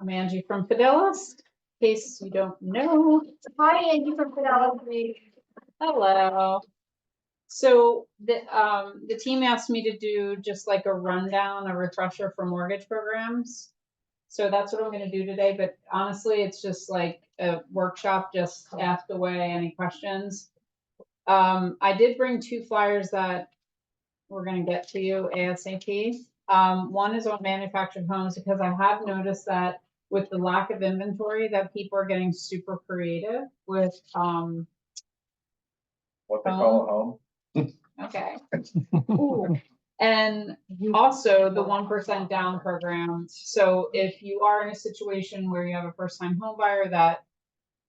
I'm Angie from Fidelis, in case you don't know. Hi, Angie from Fidelity. Hello. So the team asked me to do just like a rundown, a refresher for mortgage programs. So that's what I'm gonna do today, but honestly, it's just like a workshop, just ask away any questions. I did bring 2 flyers that we're gonna get to you ASAP. One is on manufactured homes because I have noticed that with the lack of inventory that people are getting super creative with, What they call a home. okay. Ooh. And also the 1% down program. So if you are in a situation where you have a first time home buyer that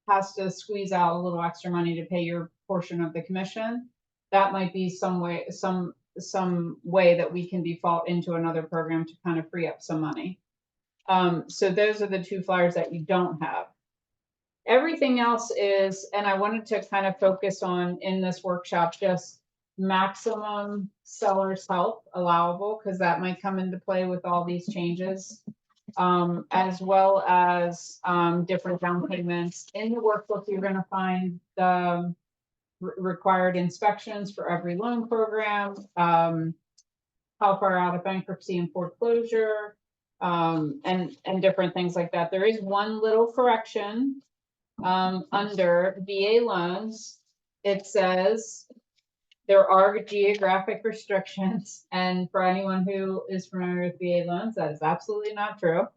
has to squeeze out a little extra money to pay your portion of the commission, that might be some way that we can default into another program to kind of free up some money. So those are the 2 flyers that you don't have. Everything else is, and I wanted to kind of focus on in this workshop, just maximum seller's help allowable, because that might come into play with all these changes, as well as different down payments. In the workbook, you're going to find the required inspections for every loan program, how far out of bankruptcy and foreclosure, and different things like that. There is one little correction under VA loans. It says there are geographic restrictions, and for anyone who is familiar with VA loans, that is absolutely not true.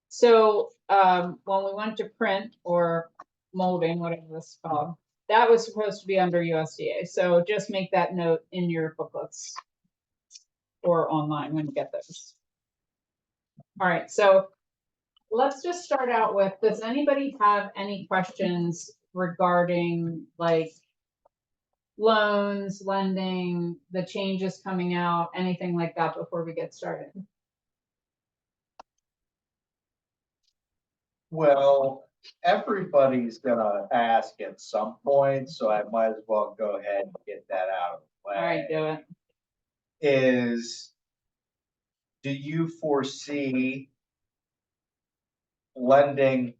So when we went to print or molding, whatever this is called, that was supposed to be under USDA. So just make that note in your booklets or online when you get those. All right, so let's just start out with, does anybody have any questions regarding like loans, lending, the changes coming out, anything like that before we get started? Well, everybody's gonna ask at some point, so I might as well go ahead and get that out of the way. All right, do it. Do you foresee lending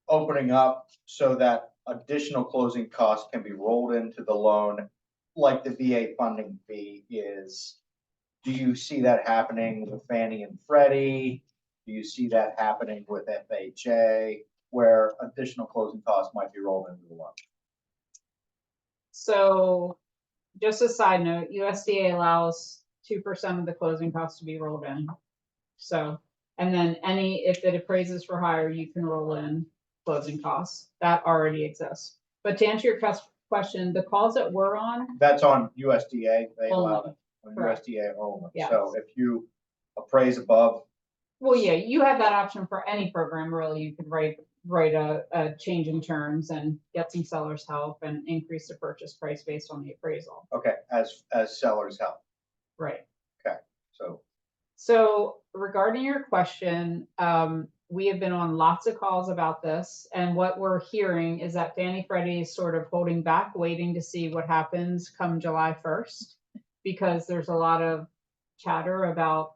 opening up so that additional closing costs can be rolled into the loan like the VA funding fee is? Do you see that happening with Fannie and Freddie? Do you see that happening with FHA, where additional closing costs might be rolled into the loan? So just a side note, USDA allows 2% of the closing costs to be rolled in. So, and then if it appraises for higher, you can roll in closing costs. That already exists. But to answer your question, the calls that we're on. That's on USDA, they allow Only. it on Correct. USDA only. Yes. So if you appraise above, Well, yeah, you have that option for any program, really. You could write a change in terms and get some seller's help and increase the purchase price based on the appraisal. okay, as sellers help. Right. Okay, So regarding your question, we have been on lots of calls about this, and what we're hearing is that Fannie Freddie is sort of holding back, waiting to see what happens come July 1st, because there's a lot of chatter about,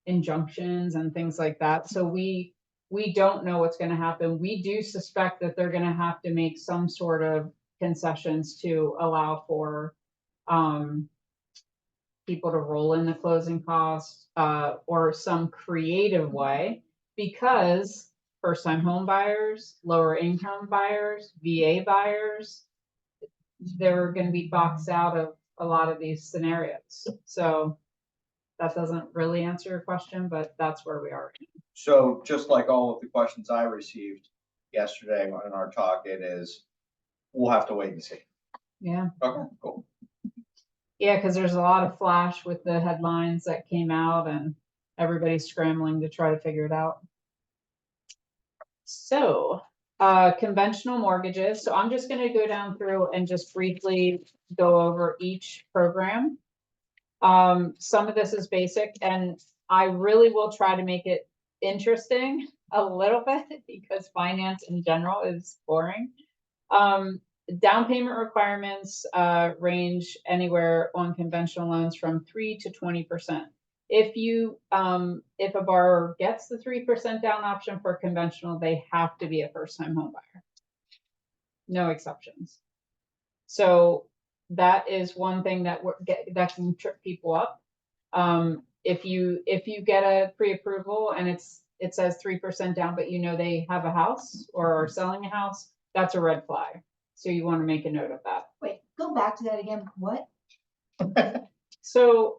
injunctions and things like that. So we don't know what's going to happen. We do suspect that they're going to have to make some sort of concessions to allow for people to roll in the closing costs or some creative way, because first-time home buyers, lower income buyers, VA buyers, they're going to be boxed out of a lot of these scenarios. So that doesn't really answer your question, but that's where we are. so just like all of the questions I received yesterday in our talk, we'll have to wait and see. Yeah. Okay, cool. Yeah, because there's a lot of flash with the headlines that came out, and everybody's scrambling to try to figure it out. So, conventional mortgages. So I'm just going to go down through and just briefly go over each program. Some of this is basic, and I really will try to make it interesting a little bit because finance in general is boring. Down payment requirements range anywhere on conventional loans from 3 to 20%. If you, if a borrower gets the 3% down option for conventional, they have to be a first-time home buyer. No exceptions. So that is one thing that that can trip people up. If you get a pre-approval and it says 3% down, but you know they have a house or are selling a house, that's a red flag. So you want to make a note of that. Wait, go back to that again. What? So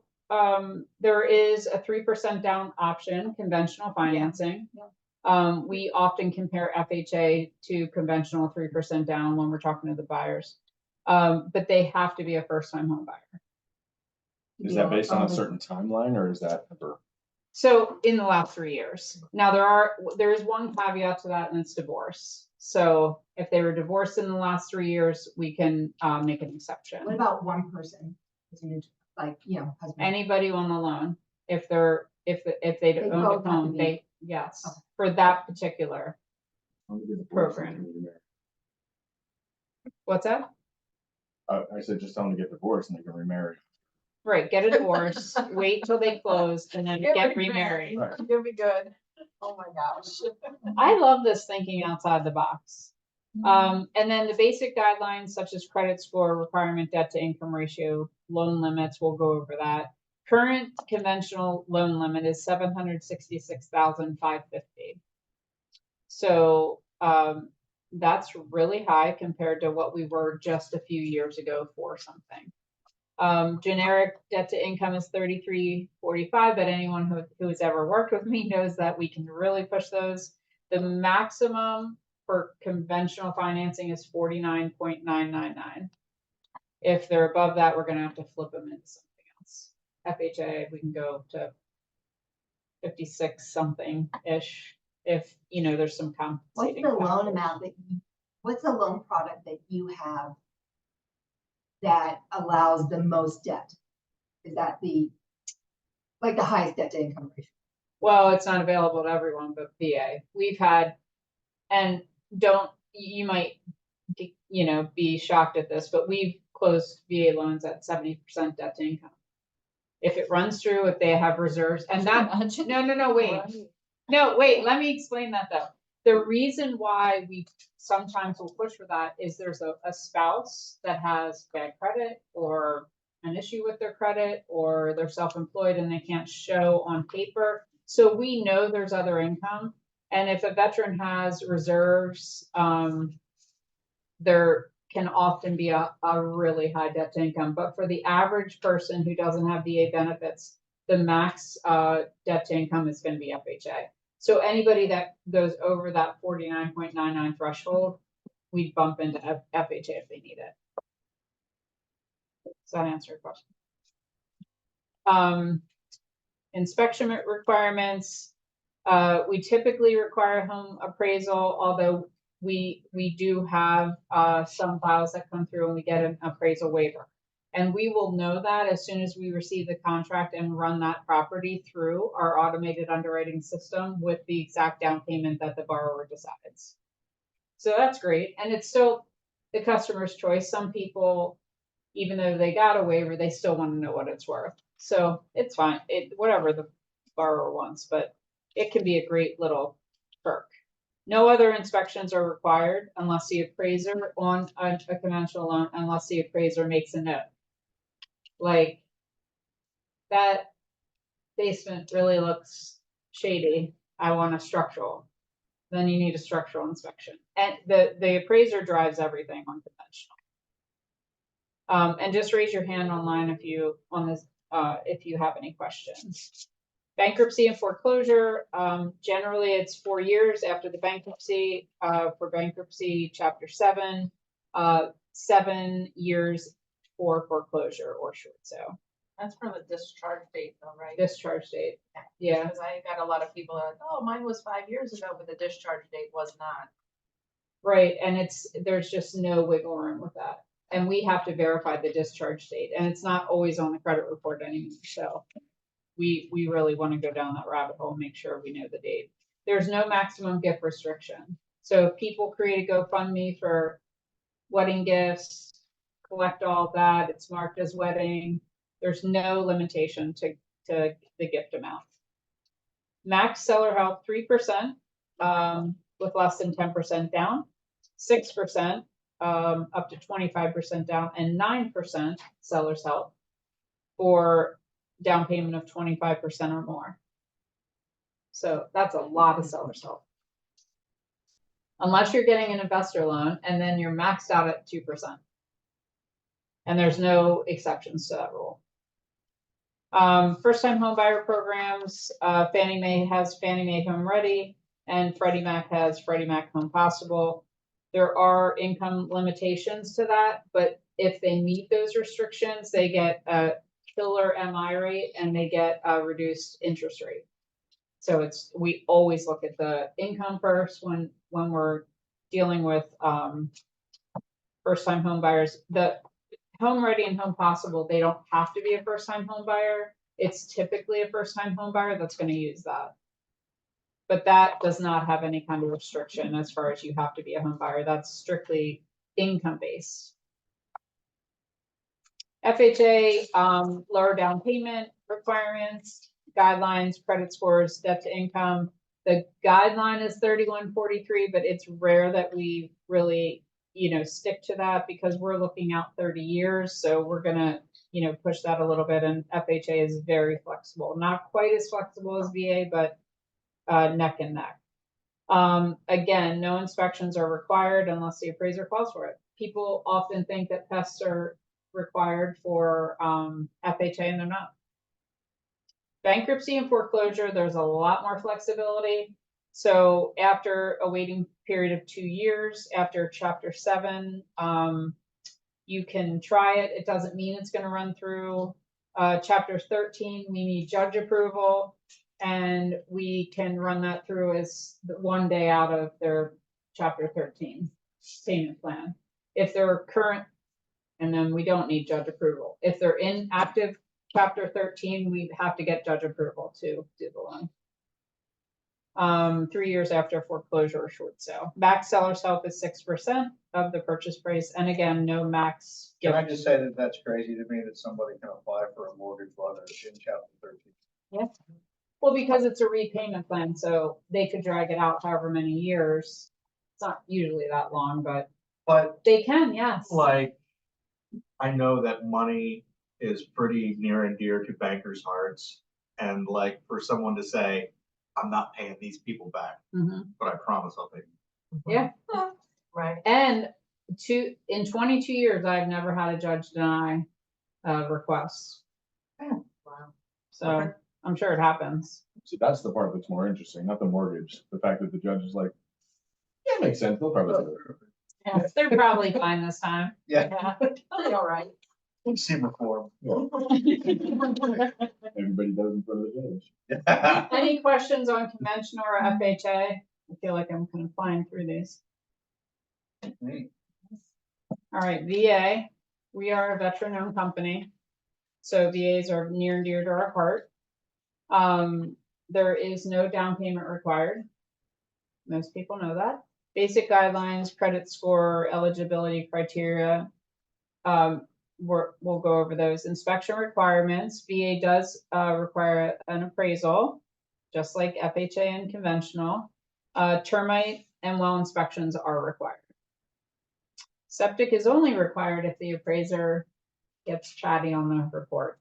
there is a 3% down option, conventional financing. Yeah. We often compare FHA to conventional 3% down when we're talking to the buyers. But they have to be a first-time home buyer. Is that based on a certain timeline or is that ever? So in the last 3 years. Now there is one caveat to that, and it's divorce. So if they were divorced in the last 3 years, we can make an exception. What about one person? Like, husband? Anybody on the loan, if they They own both a have to home, be. yes, Okay. for that particular. I want to get divorced Program. and get remarried. What's that? I said just tell them to get divorced and they can remarry. Right, get a divorce, wait till they close, and then get remarried. Right. You'll be good. Oh my gosh. I love this thinking outside the box. And then the basic guidelines such as credit score, requirement, debt to income ratio, loan limits, we'll go over that. Current conventional loan limit is $766,550. So that's really high compared to what we were just a few years ago for something. Generic debt to income is 33.45, but anyone who has ever worked with me knows that we can really push those. The maximum for conventional financing is 49.999. If they're above that, we're gonna have to flip them into something else. FHA, we can go to 56 something ish if there's some What's compensating. the loan factors. amount what's the loan product that you have that allows the most debt? Is that the highest debt to income ratio? Well, it's not available to everyone, but VA. We've had, and you might, be shocked at this, but we've closed VA loans at 70% debt to income. If it runs through, if they have reserves, and that, wait, let me explain that though. The reason why we sometimes will push for that is there's a spouse that has bad credit or an issue with their credit, or they're self-employed and they can't show on paper. So we know there's other income. And if a veteran has reserves, there can often be a really high debt to income. But for the average person who doesn't have VA benefits, the max debt to income is going to be FHA. So anybody that goes over that 49.99 threshold, we bump into FHA if they need it. Does that answer your question? Inspection requirements. We typically require home appraisal, although we do have some files that come through and we get an appraisal waiver. And we will know that as soon as we receive the contract and run that property through our automated underwriting system with the exact down payment that the borrower decides. So that's great. And it's still the customer's choice. Some people, even though they got a waiver, they still want to know what it's worth. So it's fine, whatever the borrower wants, but it can be a great little perk. No other inspections are required unless the appraiser on a conventional loan, unless the appraiser makes a note. Like, that basement really looks shady. I want a structural. Then you need a structural inspection. And the appraiser drives everything on conventional. And just raise your hand online if you have any questions. Bankruptcy and foreclosure, generally it's 4 years after the bankruptcy. For bankruptcy, Chapter 7, 7 years for foreclosure or short sale. That's from the discharge date though, right? Discharge date, yeah. Because I got a lot of people that are like, oh, mine was 5 years ago, but the discharge date was not. Right, and there's just no wiggle room with that. And we have to verify the discharge date, and it's not always on the credit report anymore, so we really want to go down that rabbit hole and make sure we know the date. There's no maximum gift restriction. So if people create a GoFundMe for wedding gifts, collect all that, it's marked as wedding, there's no limitation to to the gift amount. Max seller help 3%, with less than 10% down, 6%, up to 25% down, and 9% seller's help for down payment of 25% or more. So that's a lot of seller's help. Unless you're getting an investor loan and then you're maxed out at 2%. And there's no exceptions to that rule. First time home buyer programs, Fannie Mae has Fannie Mae Home Ready and Freddie Mac has Freddie Mac Home Possible. There are income limitations to that, but if they meet those restrictions, they get a killer MI rate and they get a reduced interest rate. So we always look at the income first when we're dealing with first time home buyers. The Home Ready and Home Possible, they don't have to be a first time home buyer. It's typically a first time home buyer that's going to use that. But that does not have any kind of restriction as far as you have to be a home buyer. That's strictly income based. FHA, lower down payment requirements, guidelines, credit scores, debt to income. The guideline is 3143, but it's rare that we really, stick to that because we're looking out 30 years. So we're going to, push that a little bit. And FHA is very flexible, not quite as flexible as VA, but neck and neck. Again, no inspections are required unless the appraiser calls for it. People often think that pests are required for FHA and they're not. Bankruptcy and foreclosure, there's a lot more flexibility. So after a waiting period of 2 years, after Chapter 7, you can try it. It doesn't mean it's going to run through. Chapter 13, we need judge approval, and we can run that through as 1 day out of their Chapter 13 payment plan. If they're current, and then we don't need judge approval. If they're in active Chapter 13, we have to get judge approval to do the loan. 3 years after foreclosure or short sale. Max seller's help is 6% of the purchase price. And again, no max. Can I just say that that's crazy to me that somebody can apply for a mortgage loan in Chapter 13? Yeah. Well, because it's a repayment plan, so they could drag it out however many years. It's not usually that long, but they can, yes. Like, I know that money is pretty near and dear to bankers' hearts. And like for someone to say, I'm not paying these people back, but I promise I'll pay them. Yeah. Right. And in 22 years, I've never had a judge deny requests. Wow. So Okay. I'm sure it happens. See, that's the part that's more interesting, not the mortgage. The fact that the judge is like, yeah, it makes sense. They'll probably do it. Yeah, they're probably fine this time. Yeah. They'll be all right. See reform. Everybody does in front of the judge. Any questions on conventional or FHA? I feel like I'm kind of flying through these. All right, VA. We are a veteran-owned company, so VAs are near and dear to our heart. There is no down payment required. Most people know that. Basic guidelines, credit score, eligibility criteria. We'll go over those. Inspection requirements. VA does require an appraisal, just like FHA and conventional. Termite and well inspections are required. Septic is only required if the appraiser gets chatty on the report.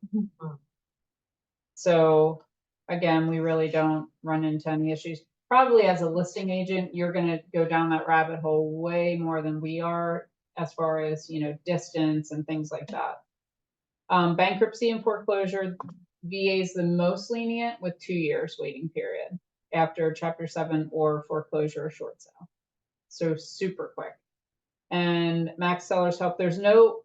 So again, we really don't run into any issues. Probably as a listing agent, you're going to go down that rabbit hole way more than we are as far as, distance and things like that. Bankruptcy and foreclosure, VA is the most lenient with 2 years waiting period after Chapter 7 or foreclosure or short sale. So super quick. And max seller's help, there's a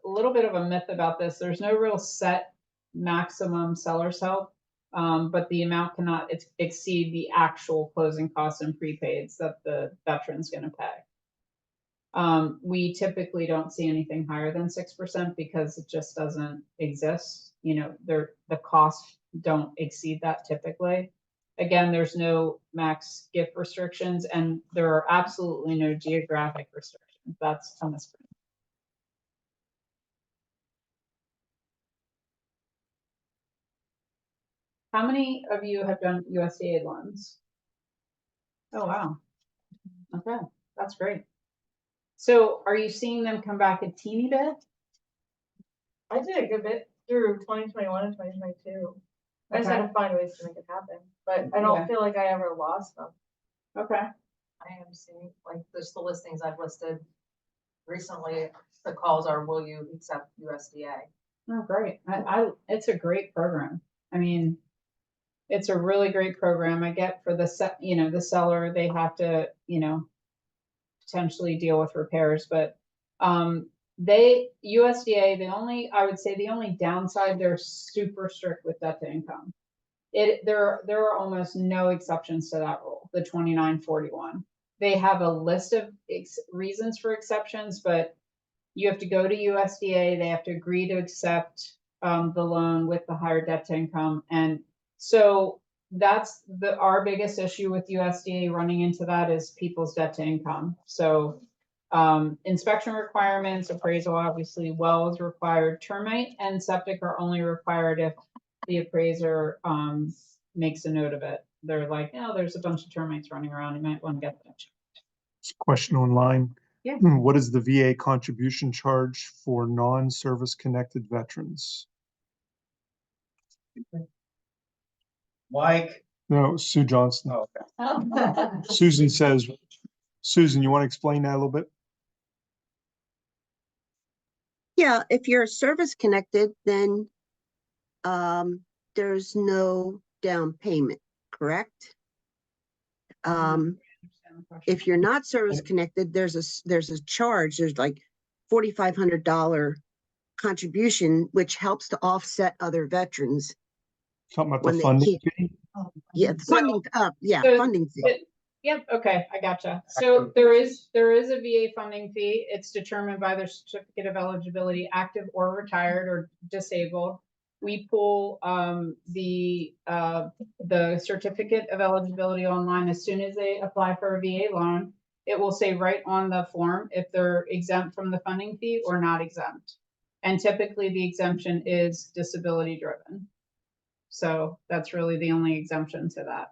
little bit of a myth about this. There's no real set maximum seller's help, but the amount cannot exceed the actual closing costs and prepaids that the veteran's going to pay. We typically don't see anything higher than 6% because it just doesn't exist. The costs don't exceed that typically. Again, there's no max gift restrictions and there are absolutely no geographic restrictions. That's on the screen. How many of you have done USDA loans? Oh, wow. Okay, that's great. So are you seeing them come back a teeny bit? I did a good bit through 2021 and 2022. I just had to find ways to make it happen, but I don't Yeah. feel like I ever lost them. Okay, I am seeing, like, just the listings I've listed recently, the calls are, will you accept USDA? oh, great. It's a great program. I mean, it's a really great program. I get for the the seller, they have to, potentially deal with repairs, but, I would say the only downside, they're super strict with debt to income. There are almost no exceptions to that rule, the 2941. They have a list of reasons for exceptions, but you have to go to USDA, they have to agree to accept the loan with the higher debt to income. And so that's our biggest issue with USDA running into that is people's debt to income. So inspection requirements, appraisal, obviously, well is required. Termite and septic are only required if the appraiser makes a note of it. They're like, oh, there's a bunch of termites running around. You might want to get that checked. Question online. Yeah. What is the VA contribution charge for non-service connected veterans? Mike? No, Sue Johnston. Oh, okay. Susan says, Susan, you want to explain that a little bit? Yeah, if you're service connected, then there's no down payment, correct? If you're not service connected, there's a charge. There's like $4,500 contribution, which helps to offset other veterans. Talking about when the they funding keep- fee? Yeah, So- funding, so funding fee. Yep, okay, I gotcha. So there is a VA funding fee. It's determined by their certificate of eligibility, active or retired or disabled. We pull the certificate of eligibility online as soon as they apply for a VA loan. It will say right on the form if they're exempt from the funding fee or not exempt. And typically the exemption is disability driven. So that's really the only exemption to that.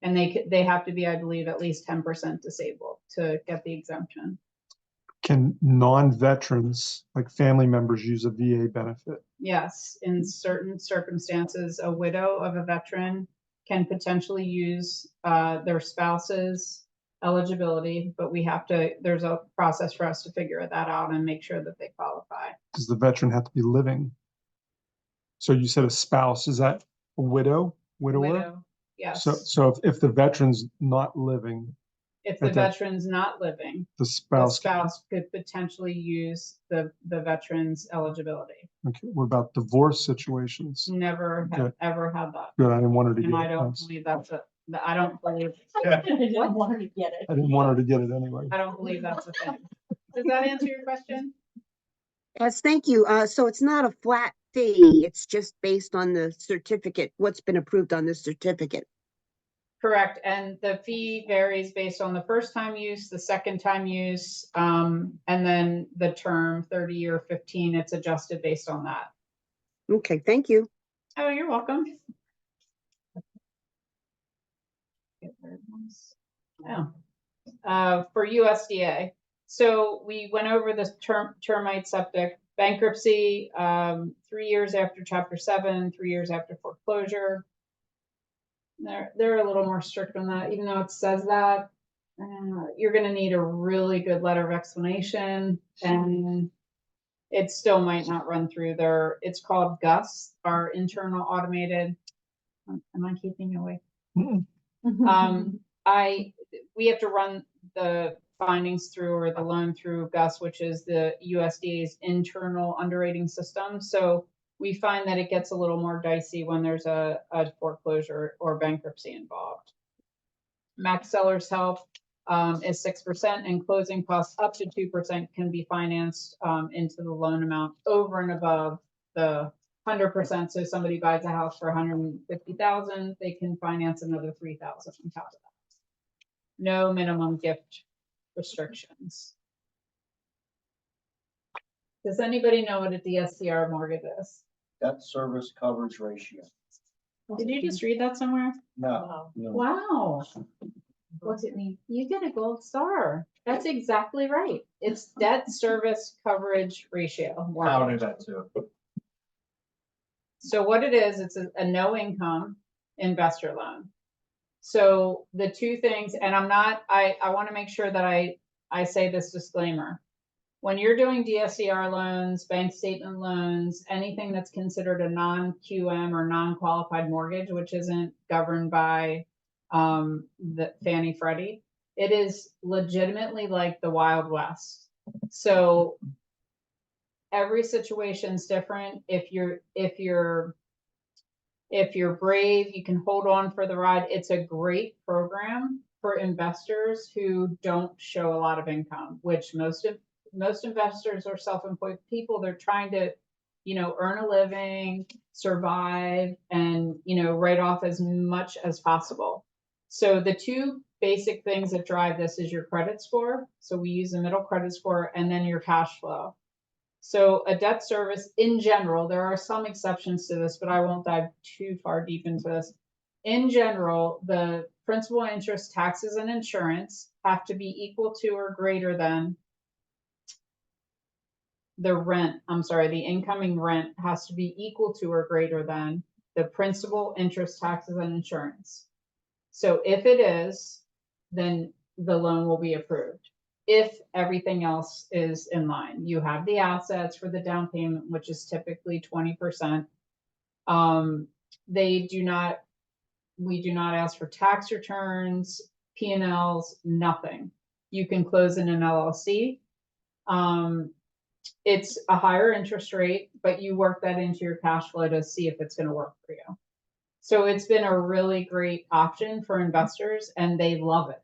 And they have to be, I believe, at least 10% disabled to get the exemption. Can non-veterans, like family members, use a VA benefit? Yes, in certain circumstances, a widow of a veteran can potentially use their spouse's eligibility, but there's a process for us to figure that out and make sure that they qualify. Does the veteran have to be living? So you said a spouse, is that a widow, widower? Widow, yes. So if the veteran's not living, If the okay. veteran's not living, the the spouse, spouse could potentially use the veteran's eligibility. okay, what about divorce situations? Never have Okay. ever had that. Good, I didn't want her to get And it. I don't believe that's I don't believe I didn't want her to get it anyway. I don't believe that's a thing. Does that answer your question? Yes, thank you. So it's not a flat fee. It's just based on the certificate, what's been approved on the certificate. Correct. And the fee varies based on the first time use, the second time use, and then the term 30 or 15, it's adjusted based on that. Okay, thank you. Oh, you're welcome. Oh. For USDA. So we went over the termite septic bankruptcy, 3 years after Chapter 7, 3 years after foreclosure. They're a little more strict on that, even though it says that. You're going to need a really good letter of explanation, and it still might not run through their. It's called GUS, our internal automated. Am I keeping you awake? We have to run the findings through or the loan through GUS, which is the USDA's internal underwriting system. So we find that it gets a little more dicey when there's a foreclosure or bankruptcy involved. Max Seller's help is 6%, and closing costs up to 2% can be financed into the loan amount over and above the 100%. So somebody buys a house for $150,000, they can finance another $3,000 on top of that. No minimum gift restrictions. Does anybody know what a DSCR mortgage is? Debt service coverage ratio. Did you just read that somewhere? No, Wow. What's it mean? You get a gold star. That's exactly right. It's debt service coverage ratio. I knew that too. So what it is, it's a no income investor loan. So the two things, and I want to make sure that I say this disclaimer. When you're doing DSCR loans, bank statement loans, anything that's considered a non-QM or non-qualified mortgage, which isn't governed by the Fannie Freddie, it is legitimately like the Wild West. So every situation's different. If you're brave, you can hold on for the ride. It's a great program for investors who don't show a lot of income, which most investors are self-employed people. They're trying to, earn a living, survive, and, write off as much as possible. So the two basic things that drive this is your credit score. So we use the middle credit score, and then your cash flow. So a debt service in general, there are some exceptions to this, but I won't dive too far deep into this. In general, the principal, interest, taxes, and insurance have to be equal to or greater than the incoming rent has to be equal to or greater than the principal, interest, taxes, and insurance. So if it is, then the loan will be approved. If everything else is in line, you have the assets for the down payment, which is typically 20%. We do not ask for tax returns, P&Ls, nothing. You can close in an LLC. It's a higher interest rate, but you work that into your cash flow to see if it's going to work for you. So it's been a really great option for investors, and they love it.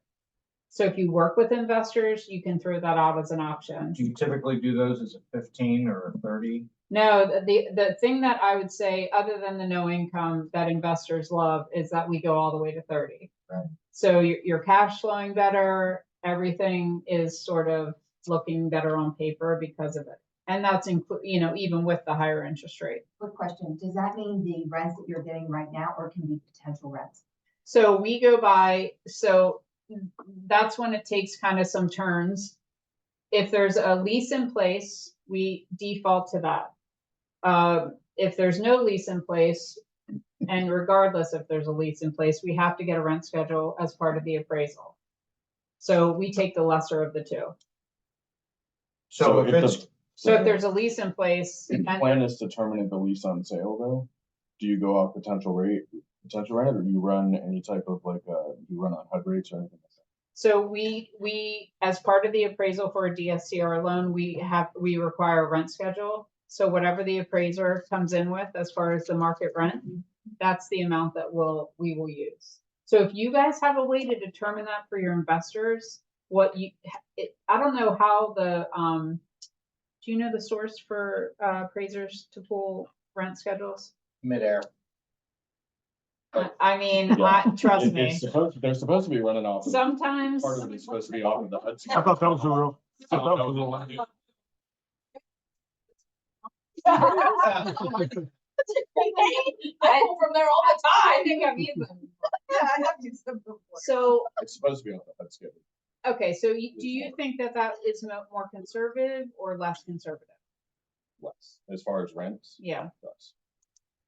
So if you work with investors, you can throw that out as an option. Do you typically do those as a 15 or a 30? No, the thing that I would say, other than the no income that investors love, is that we go all the way to 30. Right. So you're cash flowing better. Everything is sort of looking better on paper because of it. And that's even with the higher interest rate. Quick question, does that mean the rents that you're getting right now, or can be potential rents? So we go by, so that's when it takes kind of some turns. If there's a lease in place, we default to that. If there's no lease in place, and regardless if there's a lease in place, we have to get a rent schedule as part of the appraisal. So we take the lesser of the two. So if there's a lease in place, If the plan is to terminate the lease on sale though, do you go off potential rent, or do you run any type of you run on HUD rates or anything like that? So we, as part of the appraisal for a DSCR loan, we require a rent schedule. So whatever the appraiser comes in with as far as the market rent, that's the amount that we will use. So if you guys have a way to determine that for your investors, I don't know how do you know the source for appraisers to pull rent schedules? midair. I mean, trust me. They're supposed to be running off. Sometimes. Part of it is supposed to be off of the HUD. I thought that was a real. I thought that was a real. From there all the time. I think I've used them. Yeah, I have used them before. So, It's supposed to be on the HUD schedule. okay, so do you think that is more conservative or less conservative? Less. As far as rents? Yeah, Less.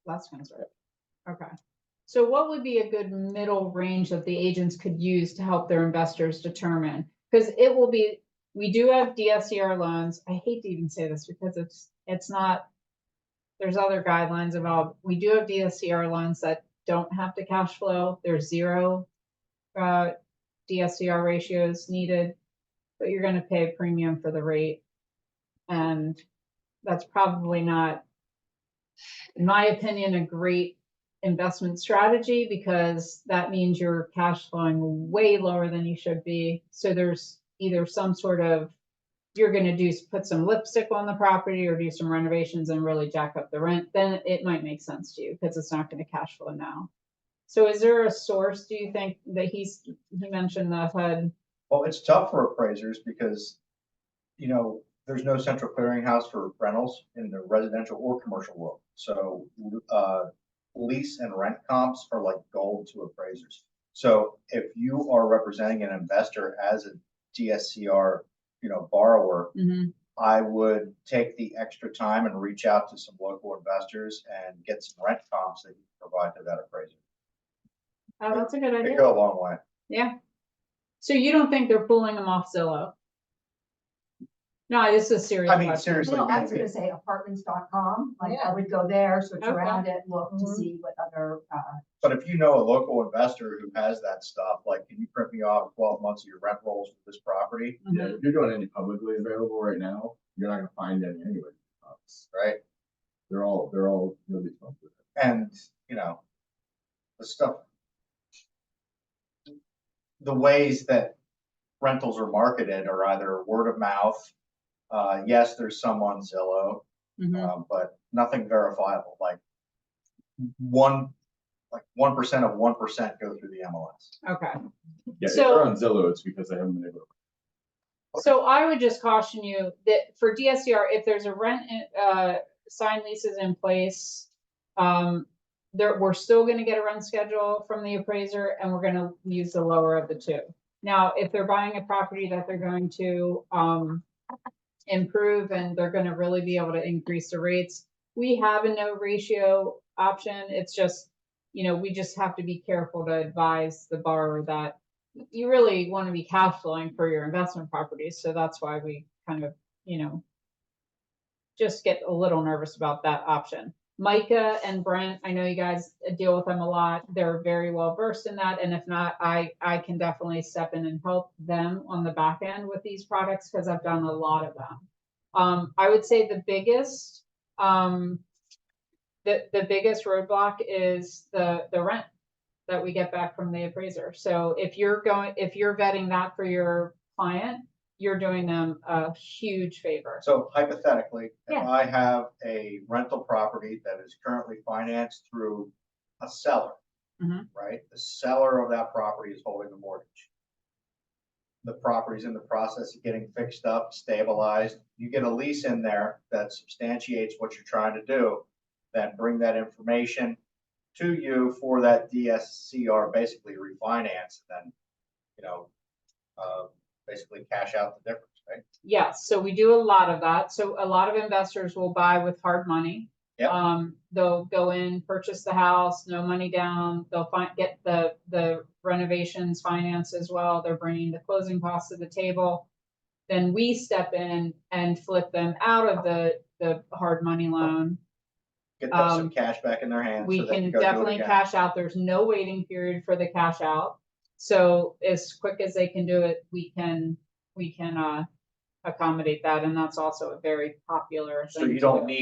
less conservative. Okay. So what would be a good middle range that the agents could use to help their investors determine? Because we do have DSCR loans. I hate to even say this because it's not, there's other guidelines about, we do have DSCR loans that don't have to cash flow. There's 0 DSCR ratios needed, but you're going to pay a premium for the rate. And that's probably not, in my opinion, a great investment strategy, because that means you're cash flowing way lower than you should be. So there's either some sort of, you're going to put some lipstick on the property or do some renovations and really jack up the rent, then it might make sense to you because it's not going to cash flow now. So is there a source, do you think, that he mentioned the HUD? Well, it's tough for appraisers because, there's no central clearinghouse for rentals in the residential or commercial world. So lease and rent comps are like gold to appraisers. So if you are representing an investor as a DSCR, borrower, I would take the extra time and reach out to some local investors and get some rent comps that you can provide to that appraiser. Oh, that's a good It idea. go a long way. Yeah. So you don't think they're pulling them off Zillow? No, this is a serious I mean, question. seriously. No, I was gonna say apartments.com, like I would go there, search Okay. around it, look to Mhm. see what other, But if you know a local investor who has that stuff, like, can you print me off 12 months of your rent rolls for this property? Yeah, if you're doing any publicly available right now, you're not gonna find any anyway. Right? They're all really expensive. And, the stuff, the ways that rentals are marketed are either word of mouth. Yes, there's some on Zillow, but nothing verifiable. Like 1% of 1% go through the MLS. Okay. Yeah, if So- they're on Zillow, it's because they haven't been able to. So I would just caution you that for DSCR, if there's a rent, signed leases in place, we're still gonna get a rent schedule from the appraiser and we're gonna use the lower of the two. Now, if they're buying a property that they're going to, improve and they're gonna really be able to increase the rates, we have a no ratio option. It's just, we just have to be careful to advise the borrower that you really want to be cash flowing for your investment properties. So that's why we kind of, just get a little nervous about that option. Micah and Brent, I know you guys deal with them a lot. They're very well versed in that. And if not, I can definitely step in and help them on the back end with these products because I've done a lot of them. I would say the biggest, the biggest roadblock is the rent that we get back from the appraiser. So if you're vetting that for your client, you're doing them a huge favor. So hypothetically, if Yeah. I have a rental property that is currently financed through a seller, right? The seller of that property is holding the mortgage. The property's in the process of getting fixed up, stabilized. You get a lease in there that substantiates what you're trying to do, then bring that information to you for that DSCR, basically refinance, and then, basically cash out the difference, right? Yes, so we do a lot of that. So a lot of investors will buy with hard money. Yep. They'll go in, purchase the house, no money down. They'll get the renovations financed as well. They're bringing the closing costs to the table. Then we step in and flip them out of the hard money loan. Get them some cash back in their hands. We so they can go do it definitely again. cash out. There's no waiting period for the cash out. So as quick as they can do it, we can accommodate that. And that's also a very popular So thing you to don't do.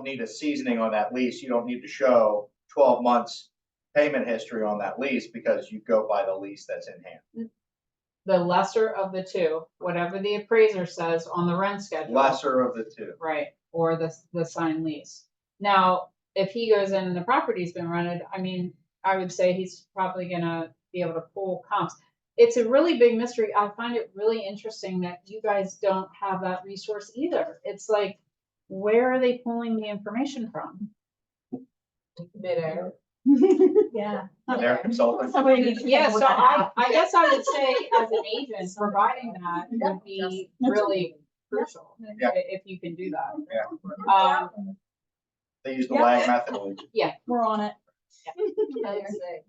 need a seasoning on that lease. You don't need to show 12 months payment history on that lease because you go by the lease that's in hand. The lesser of the two, whatever the appraiser says on the rent schedule. Lesser of the two. Right, or the signed lease. Now, if he goes in and the property's been rented, I would say he's probably gonna be able to pull comps. It's a really big mystery. I find it really interesting that you guys don't have that resource either. It's like, where are they pulling the information from? Midair. yeah. They're consulting. Yeah, so I guess I would say as an agent, providing that would be really crucial Yeah. if you can do that. Yeah. They use the lag method. We're on it.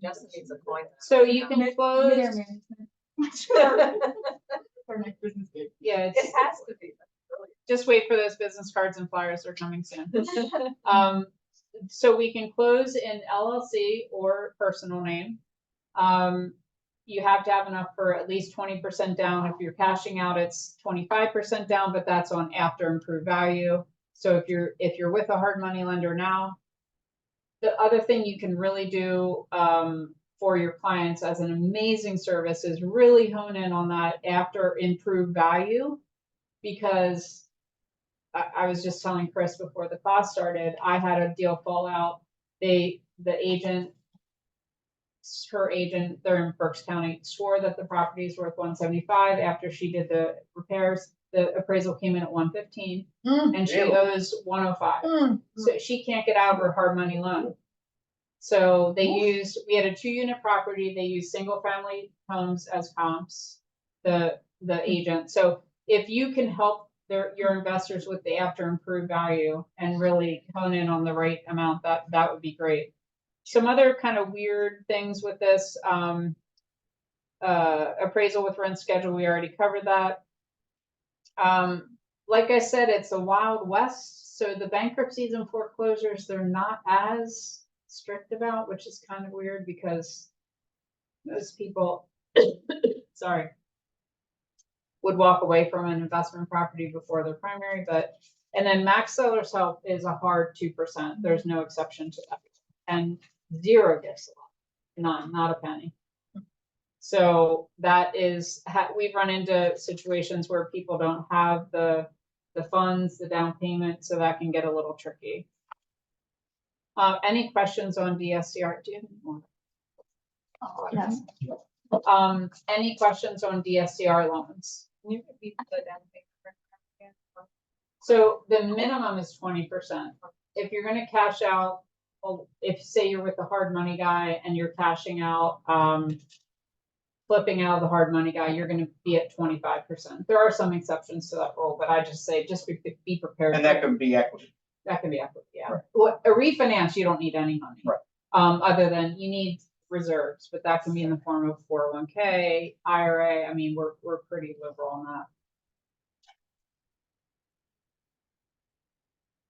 Justin needs a coin. So you can close. Yeah, It has to be. just wait for those business cards and flyers. They're coming soon. So we can close in LLC or personal name. You have to have enough for at least 20% down. If you're cashing out, it's 25% down, but that's on after improved value. So if you're with a hard money lender now, the other thing you can really do for your clients as an amazing service is really hone in on that after improved value, because I was just telling Chris before the class started, I had a deal fall out. Her agent, they're in Berks County, swore that the property is worth 175. After she did the repairs, the appraisal came in at 115, and she Really? owes 105. So she can't get out of her hard money loan. So we had a 2-unit property, they used single family homes as comps, the agent. So if you can help your investors with the after improved value and really hone in on the right amount, that would be great. Some other kind of weird things with this, appraisal with rent schedule, we already covered that. Like I said, it's a wild west, so the bankruptcies and foreclosures, they're not as strict about, which is kind of weird because most people, sorry, would walk away from an investment property before their primary, and then max seller's help is a hard 2%. There's no exception to that. And 0 gifts allowed, none, not a penny. So that is, we've run into situations where people don't have the funds, the down payment, so that can get a little tricky. Any questions on DSCR? Do you have any more? Yes. Any questions on DSCR loans? Can you repeat the down payment again? So the minimum is 20%. If you're gonna cash out, well, if say you're with the hard money guy and you're cashing out, flipping out of the hard money guy, you're gonna be at 25%. There are some exceptions to that rule, but I just say, just be prepared. And that can be equity. That can be equity, yeah. Right. Well, a refinance, you don't need any money. Right. Other than you need reserves, but that can be in the form of 401k, IRA. I mean, we're pretty liberal on that.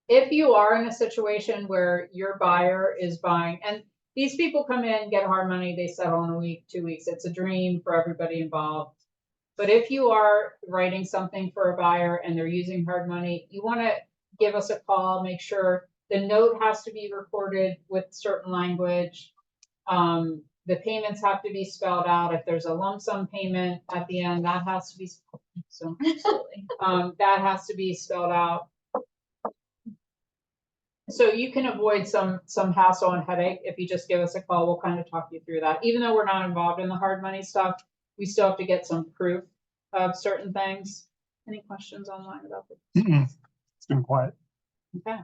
If you are in a situation where your buyer is buying, and these people come in, get hard money, they settle in a week, 2 weeks. It's a dream for everybody involved. But if you are writing something for a buyer and they're using hard money, you want to give us a call, make sure the note has to be recorded with certain language. The payments have to be spelled out. If there's a lump sum payment at the end, that has to be that has to be spelled out. So you can avoid some hassle and headache if you just give us a call. We'll kind of talk you through that. Even though we're not involved in the hard money stuff, we still have to get some proof of certain things. Any questions online about this? It's been quiet. Okay.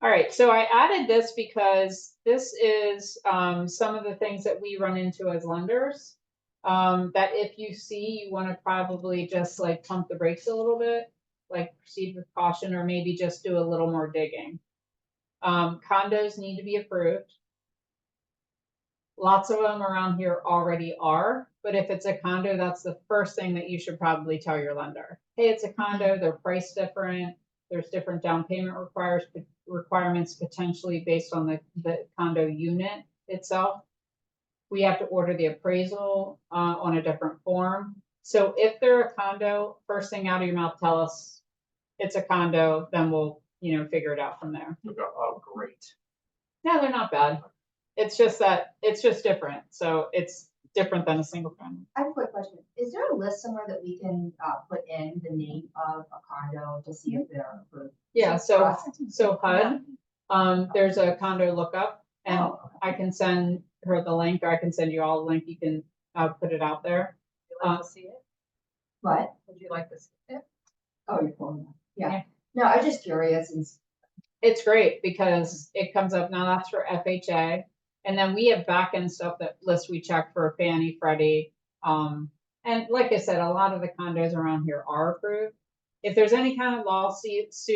All right, so I added this because this is some of the things that we run into as lenders. That if you see, you want to probably just like pump the brakes a little bit, like proceed with caution, or maybe just do a little more digging. Condos need to be approved. Lots of them around here already are, but if it's a condo, that's the first thing that you should probably tell your lender. Hey, it's a condo, they're priced different. There's different down payment requirements potentially based on the condo unit itself. We have to order the appraisal on a different form. So if they're a condo, first thing out of your mouth, tell us it's a condo, then we'll, figure it out from there. Oh, great. No, they're not bad. It's just different. So it's different than a single family. I have a quick question. Is there a list somewhere that we can put in the name of a condo to see if they're approved? Yeah, so HUD, there's a condo lookup, and Oh, okay. I can send her the link, or I can send you all the link. You can put it out there. Would you like to see it? What? Would you like to see it? Oh, you're pulling that. Yeah. Yeah. No, I was just curious. It's great because it comes up now. That's for FHA, and then we have back end stuff that lists we check for Fannie, Freddie. And like I said, a lot of the condos around here are approved. If there's any kind of lawsuits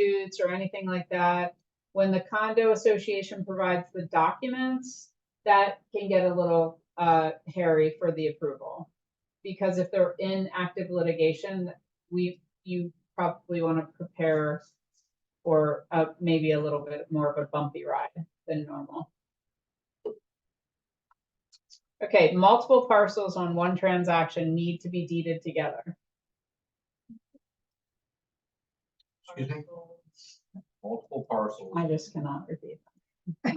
or anything like that, when the condo association provides the documents, that can get a little hairy for the approval. Because if they're in active litigation, you probably want to prepare for maybe a little bit more of a bumpy ride than normal. Okay, multiple parcels on one transaction need to be deeded together. Excuse me? Multiple parcels. I just cannot repeat that.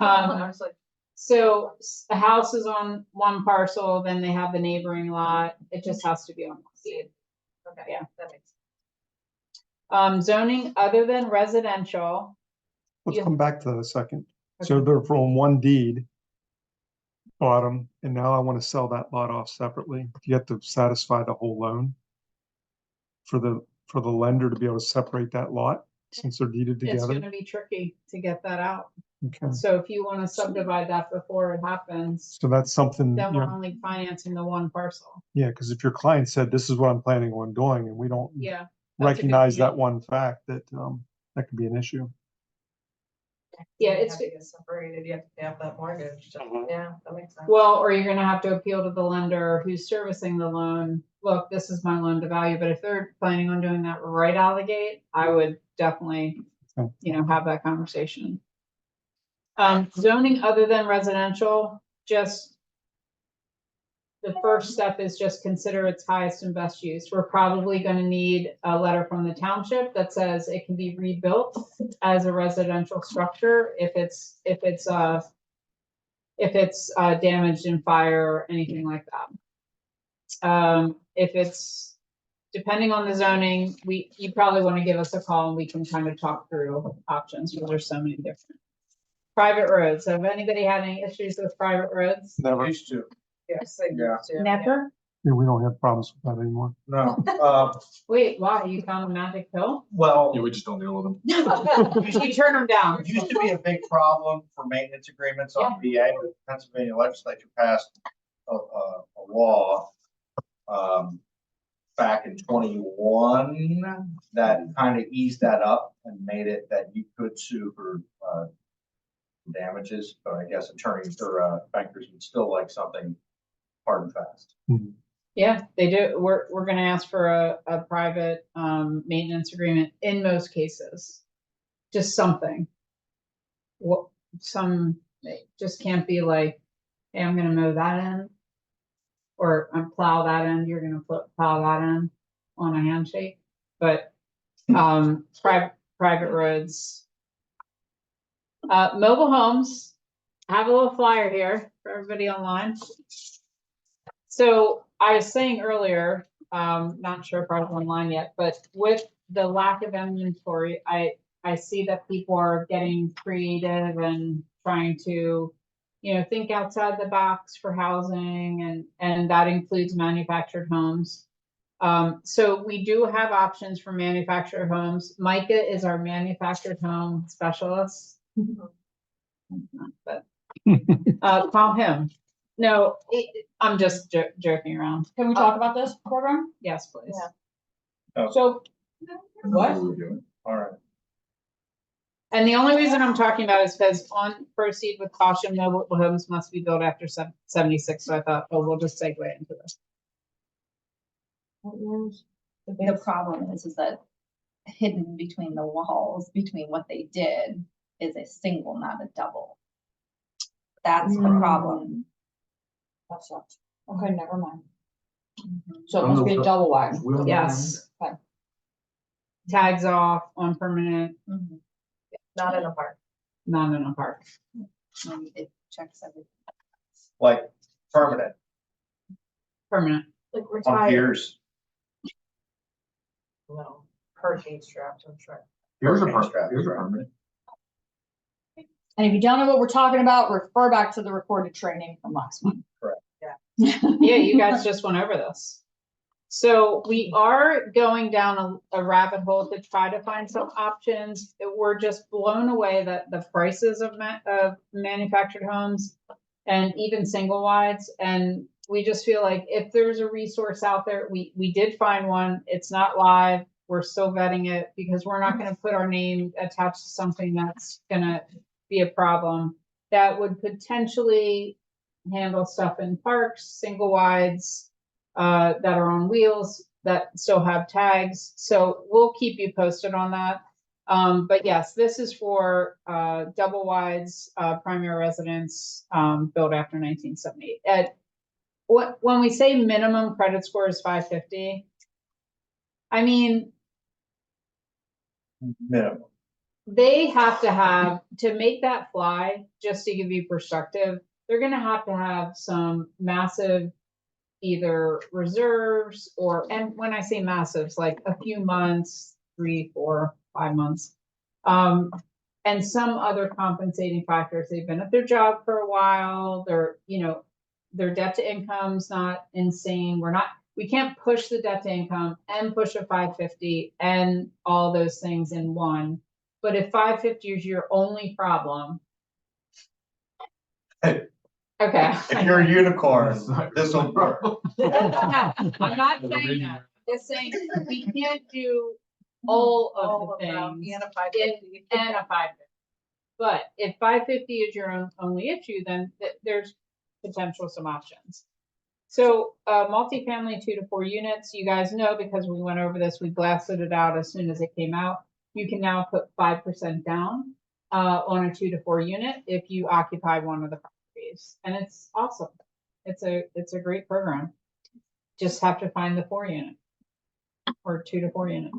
I was like, So a house is on one parcel, then they have the neighboring lot. It just has to be on one deed. okay, Yeah. that makes Zoning other than residential. Let's Yeah. come back to that a second. So Okay. they're from one deed, bottom, and now I want to sell that lot off separately. You have to satisfy the whole loan for the lender to be able to separate that lot since they're deeded It's together. gonna be tricky to get that out. Okay, So if you want to subdivide that before it happens, so that's something, then you we're know, only financing the one parcel. yeah, because if your client said, this is what I'm planning on doing, and we don't Yeah. that's a good recognize that point. one fact, that, that could be an issue. Yeah, You it's have to get separated, you have to pay off that mortgage, so, Mhm. yeah, that makes sense. Well, or you're gonna have to appeal to the lender who's servicing the loan. Look, this is my loan to value, but if they're planning on doing that right out of the gate, I would definitely, Okay. have that conversation. Zoning other than residential, just the first step is just consider its highest and best use. We're probably gonna need a letter from the township that says it can be rebuilt as a residential structure if it's damaged in fire or anything like that. If it's, depending on the zoning, you probably want to give us a call and we can kind of talk through options, because there's so many different. Private roads, have anybody had any issues with private roads? Never, Used to, Yes, I Yeah. do too. Never? yeah, we don't have problems with that anymore. no, Wait, why, you found a magic pill? well, Yeah, we just don't deal with them. You turn them down. it used to be a big problem for maintenance agreements on VA, but the Pennsylvania legislature passed a law back in 21 that kind of eased that up and made it that you could sue for damages, but I guess attorneys or bankers would still like something hard and fast. Yeah, they do. We're gonna ask for a private, maintenance agreement in most cases. Just something. What, it just can't be like, hey, I'm gonna mow that end. Or plow that end, you're gonna plow that end on a handshake, but, private roads. Mobile homes, I have a little flyer here for everybody online. So I was saying earlier, not sure if I was online yet, but with the lack of inventory, I see that people are getting creative and trying to, think outside the box for housing, and that includes manufactured homes. So we do have options for manufactured homes. Micah is our manufactured home specialist. But call him. No, I'm just joking around. Can we talk about this program? Yes, please. Yeah. Oh. So, What? All right. and the only reason I'm talking about is because on proceed with caution, mobile homes must be built after 76. So I thought, we'll just segue into this. The problem is that hidden between the walls, between what they did, is a single, not a double. That's the problem. That sucks. Okay, never mind. Mhm. So it must be a double wide. Yes. Okay. Tags off on permanent, Mhm. Not in a park. not in a park. And it checks everything. Like permanent Permanent. Like on retired. piers. No, hurricane straps, I'm sure. Here's a Hurricane strap. permit. And if you don't know what we're talking about, refer back to the recorded training from last month. Correct. Yeah. Yeah, you guys just went over this. So we are going down a rabbit hole to try to find some options. We're just blown away that the prices of manufactured homes and even single wides. And we just feel like if there's a resource out there, we did find one. It's not live. We're still vetting it because we're not going to put our name attached to something that's going to be a problem. That would potentially handle stuff in parks, single wides, that are on wheels that still have tags. So we'll keep you posted on that. But yes, this is for double wides, primary residence, built after 1978. When we say minimum credit score is 550, I mean, Minimum. they have to make that fly, just to give you perspective, they're gonna have to have some massive either reserves and when I say massives, like a few months, 3, 4, 5 months. And some other compensating factors. They've been at their job for a while. Their debt to income's not insane. We can't push the debt to income and push a 550 and all those things in one. But if 550 is your only problem, Okay. If you're a unicorn, this will work. No, I'm not saying that. Just saying we can't do all of the things And a 550. and a 550. But if 550 is your only issue, then there's potential some options. So multifamily 2 to 4 units, you guys know because we went over this, we blasted it out as soon as it came out. You can now put 5% down on a 2 to 4 unit if you occupy one of the properties, and it's awesome. It's a great program. Just have to find the 4 unit or 2 to 4 unit.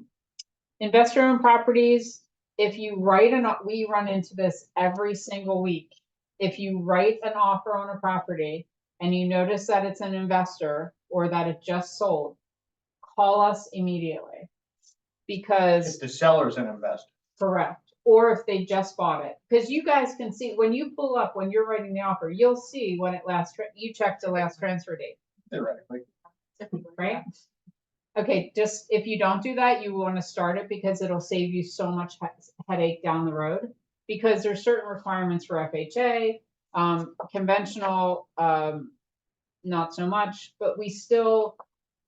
Investor-owned properties, if you write we run into this every single week. If you write an offer on a property and you notice that it's an investor or that it just sold, call us immediately. Because If the seller's an investor. correct. Or if they just bought it. Because you guys can see when you pull up, when you're writing the offer, you'll see when it you check the last transfer date. Theoretically. Right? Okay, just if you don't do that, you want to start it because it'll save you so much headache down the road. Because there's certain requirements for FHA, conventional, not so much, but we still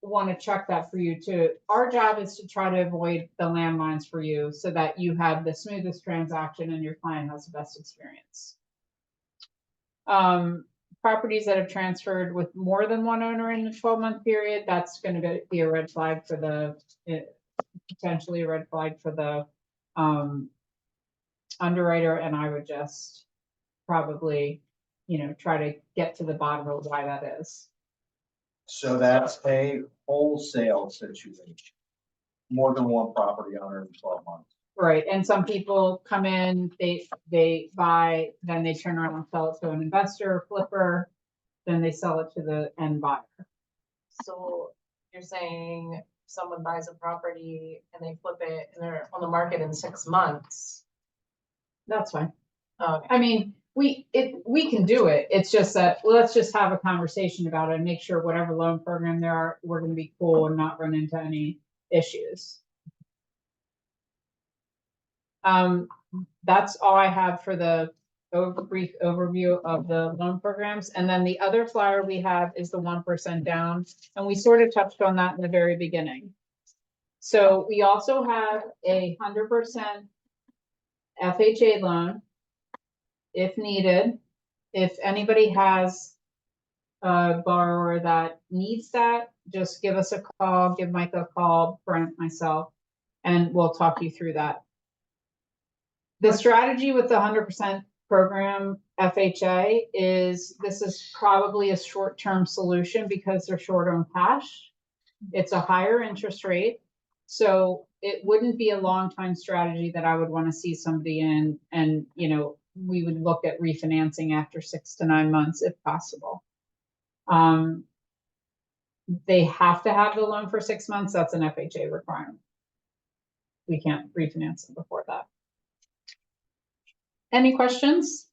want to check that for you too. Our job is to try to avoid the landmines for you so that you have the smoothest transaction and your client has the best experience. Properties that have transferred with more than one owner in the 12-month period, that's going to be a red flag for potentially a red flag for the underwriter, and I would just probably, try to get to the bottom of why that is. So that's a wholesale situation. More than one property owner in 12 months. Right, and some people come in, they buy, then they turn around and sell it to an investor, flipper, then they sell it to the end buyer. So you're saying someone buys a property and they flip it and they're on the market in 6 months? That's fine. Okay. I mean, we can do it. It's just that let's just have a conversation about it and make sure whatever loan program there are, we're going to be cool and not run into any issues. That's all I have for the brief overview of the loan programs. And then the other flyer we have is the 1% down. And we sort of touched on that in the very beginning. So we also have a 100% FHA loan if needed. If anybody has a borrower that needs that, just give us a call, give Mike a call, Brent, myself, and we'll talk you through that. The strategy with the 100% program FHA is this is probably a short-term solution because they're short on cash. It's a higher interest rate. So it wouldn't be a long-time strategy that I would want to see somebody in, and we would look at refinancing after 6 to 9 months if possible. They have to have the loan for 6 months. That's an FHA requirement. We can't refinance them before that. Any questions?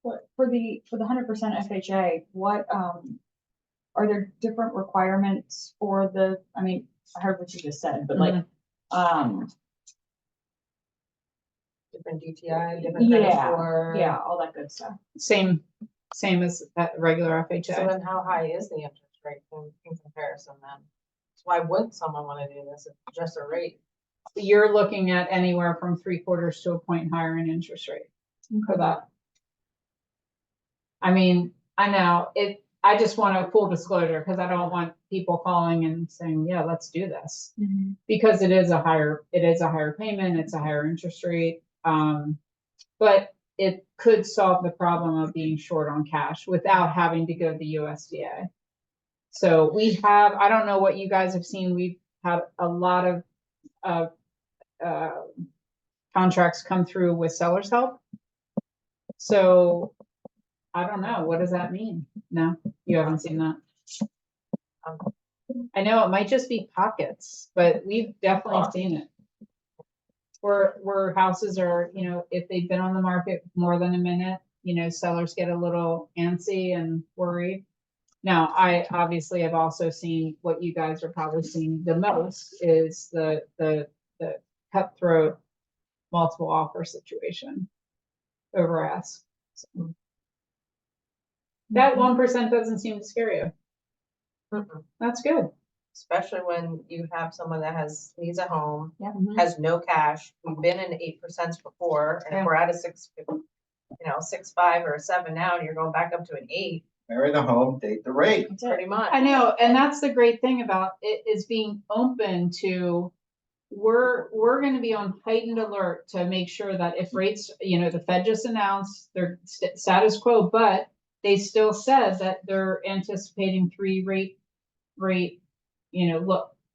What, for the 100% FHA, what, are there different requirements for I mean, I heard what you just said, but like, Different DTI, different credit score. yeah, all that good stuff. Same as at regular So FHA. then how high is the interest rate in comparison then? So why wouldn't someone want to do this? It's just a rate. You're looking at anywhere from 3/4 to a point higher in interest rate for that. I mean, I know I just want a full disclosure because I don't want people calling and saying, yeah, let's do this. Because it is a higher payment, it's a higher interest rate. But it could solve the problem of being short on cash without having to go to the USDA. So I don't know what you guys have seen. We've had a lot of contracts come through with seller's help. So I don't know. What does that mean? No, you haven't seen that. I know it might just be pockets, but we've definitely seen it. Where houses are, if they've been on the market more than a minute, sellers get a little antsy and worried. Now, I obviously have also seen what you guys are probably seeing the most is the cutthroat multiple offer situation over ask. So that 1% doesn't seem to scare you. Mm-mm. That's good. Especially when you have someone that needs a home, Mhm. has no cash. We've been in 8% before, and Yeah. if we're at a 6.5 or a 7 now, and you're going back up to an 8, Marry the home, date the rate. pretty much. I know, and that's the great thing about it, is being open to, we're gonna be on heightened alert to make sure that if rates, the Fed just announced their status quo, but they still said that they're anticipating 3 rate,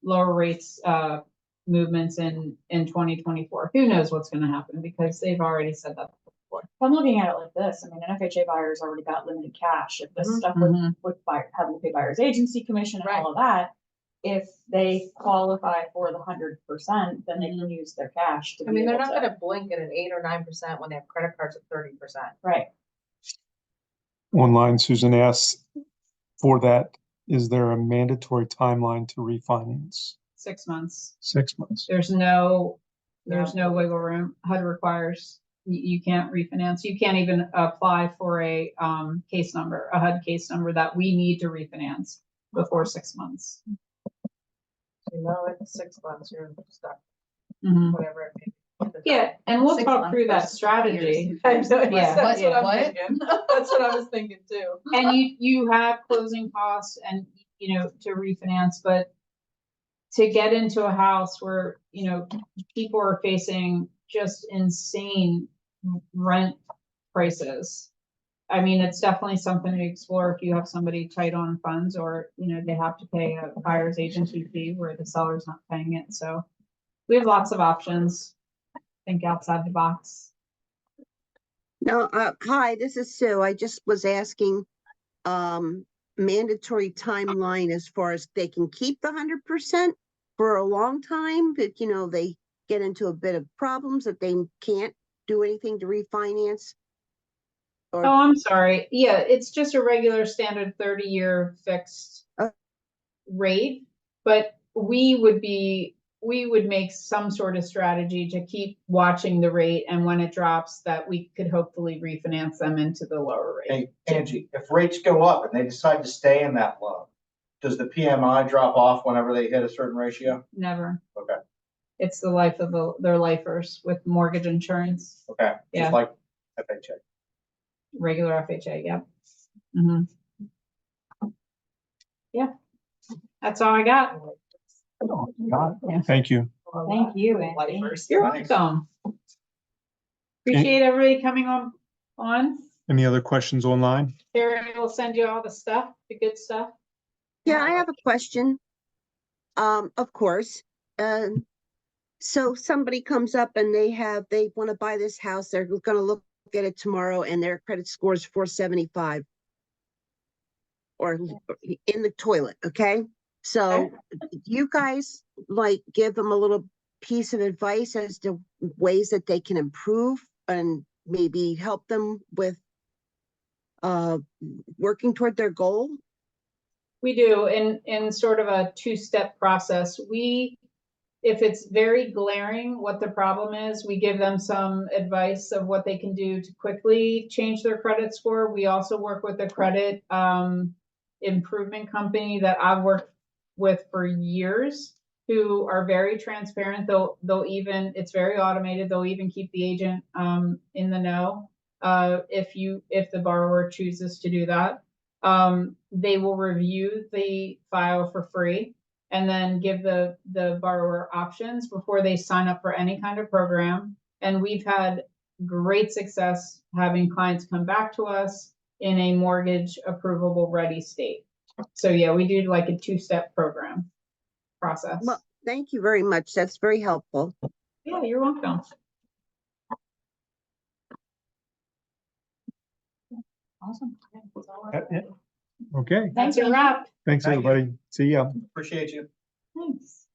lower rates, movements in 2024. Who knows what's gonna happen, because they've already said that before. I'm looking at it like this, I mean, an FHA buyer's already got limited cash, if this stuff with having to pay buyer's agency commission and all of that. If they qualify for the 100%, then they can use their cash to I be mean, they're able not to. gonna blink at an 8 or 9% when they have credit cards at 30%. Right, Online, Susan asks, for that, is there a mandatory timeline to refinance? 6 months. 6 months. There's no wiggle room. HUD requires, you can't refinance. You can't even apply for a case number, a HUD case number that we need to refinance before 6 months. It's 6 months, you're stuck, Mhm. whatever it may be. Yeah, and we'll 6 talk months through that versus strategy. That's what Yeah. I'm thinking. That's what I was thinking too. And you have closing costs and, to refinance, but to get into a house where, people are facing just insane rent prices. I mean, it's definitely something to explore if you have somebody tight on funds, or, they have to pay a buyer's agency fee where the seller's not paying it. So we have lots of options. Think outside the box. No, hi, this is Sue. I just was asking, mandatory timeline as far as they can keep the 100% for a long time, but they get into a bit of problems that they can't do anything to refinance. Oh, I'm sorry. Yeah, it's just a regular standard 30-year fixed rate, but we would make some sort of strategy to keep watching the rate, and when it drops, that we could hopefully refinance them into the lower rate. Hey, Angie, if rates go up and they decide to stay in that low, does the PMI drop off whenever they hit a certain ratio? Never. Okay, It's the life of their lifers with mortgage insurance, okay, Yeah. just like FHA. regular FHA. Yep. Hmm. Yeah. That's all I got. Yeah. Thank you. thank you, Andy. Lifers. You're Thanks. welcome. Appreciate everybody coming on. Any other questions online? Terry will send you all the stuff, the good stuff. Yeah, I have a question. Of course. So somebody comes up and they want to buy this house. They're going to look at it tomorrow and their credit score is 475 or in the toilet. Okay. So you guys give them a little piece of advice as to ways that they can improve and maybe help them with working toward their goal. We do in sort of a 2-step process. If it's very glaring what the problem is, we give them some advice of what they can do to quickly change their credit score. We also work with a credit improvement company that I've worked with for years, who are very transparent. They'll even, it's very automated. They'll even keep the agent in the know if the borrower chooses to do that. They will review the file for free and then give the borrower options before they sign up for any kind of program. And we've had great success having clients come back to us in a mortgage approvable ready state. So yeah, we do like a 2-step program process. Well, thank you very much. That's very helpful. Yeah, you're welcome. Awesome. Okay. That's a wrap. Thanks, Thank you. everybody. See ya. Appreciate you. Thanks.